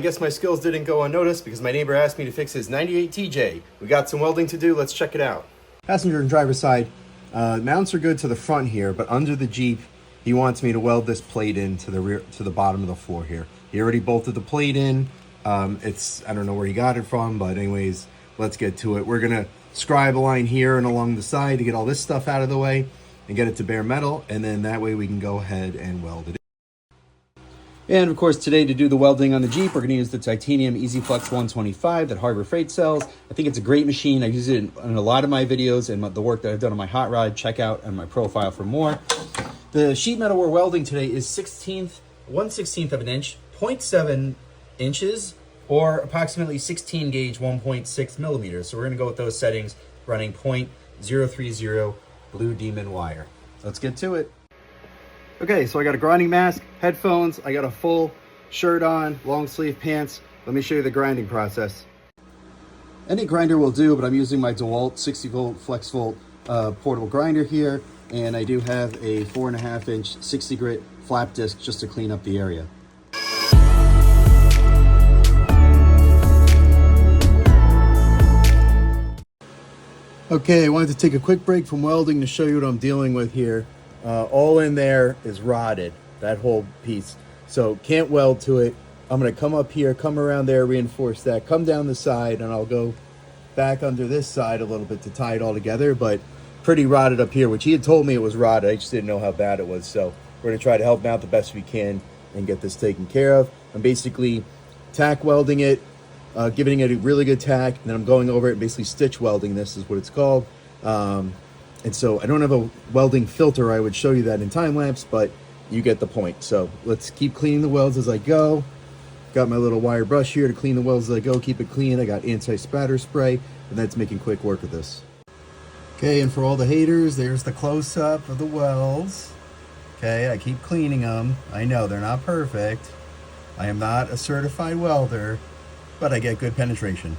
I guess my skills didn't go unnoticed because my neighbor asked me to fix his 98 TJ. We got some welding to do, let's check it out. Passenger and driver side, mounts are good to the front here, but under the Jeep, he wants me to weld this plate in to the rear, to the bottom of the floor here. He already bolted the plate in. I don't know where he got it from, but anyways, let's get to it. We're gonna scribe a line here and along the side to get all this stuff out of the way and get it to bare metal, and then that way we can go ahead and weld it in. And of course, today to do the welding on the Jeep, we're going to use the Titanium Easy Flux 125 that Harbor Freight sells. I think it's a great machine. I use it in a lot of my videos and the work that I've done on my hot rod. Check out on my profile for more. The sheet metal we're welding today is 1/16 of an inch, 0.7 inches, or approximately 16 gauge 1.6 millimeters. So we're going to go with those settings, running 0.030 Blue Demon wire. Let's get to it. Okay, so I got a grinding mask, headphones, I got a full shirt on, long sleeve pants. Let me show you the grinding process. Any grinder will do, but I'm using my DeWalt 60 volt flex volt portable grinder here, and I do have a 4.5 inch 60 grit flap disc just to clean up the area. Okay, I wanted to take a quick break from welding to show you what I'm dealing with here. All in there is rotted, that whole piece. So can't weld to it. I'm gonna come up here, come around there, reinforce that, come down the side, and I'll go back under this side a little bit to tie it all together, but pretty rotted up here, which he had told me it was rotted. I just didn't know how bad it was. So we're gonna try to help him out the best we can and get this taken care of. I'm basically tack welding it, giving it a really good tack, and then I'm going over it and basically stitch welding. This is what it's called. And so I don't have a welding filter. I would show you that in time lapse, but you get the point. So let's keep cleaning the welds as I go. Got my little wire brush here to clean the welds as I go, keep it clean. I got anti-spatter spray, and that's making quick work of this. Okay, and for all the haters, there's the close-up of the welds. Okay, I keep cleaning them. I know they're not perfect. I am not a certified welder, but I get good penetration.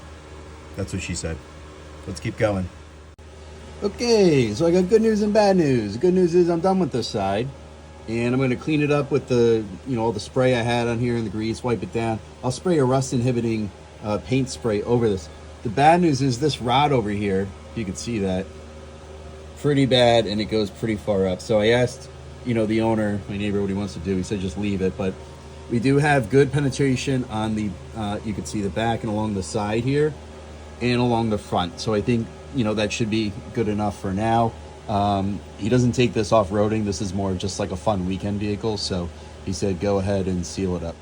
That's what she said. Let's keep going. Okay, so I got good news and bad news. The good news is I'm done with this side, and I'm going to clean it up with the, all the spray I had on here and the grease, wipe it down. I'll spray a rust inhibiting paint spray over this. The bad news is this rod over here, if you can see that, pretty bad, and it goes pretty far up. So I asked, the owner, my neighbor, what he wants to do. He said just leave it, but we do have good penetration on the, you can see the back and along the side here and along the front. So I think, that should be good enough for now. He doesn't take this off-roading. This is more just like a fun weekend vehicle. So he said, go ahead and seal it up.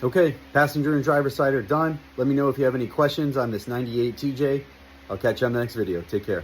Okay, passenger and driver side are done. Let me know if you have any questions on this 98 TJ. I'll catch you on the next video. Take care.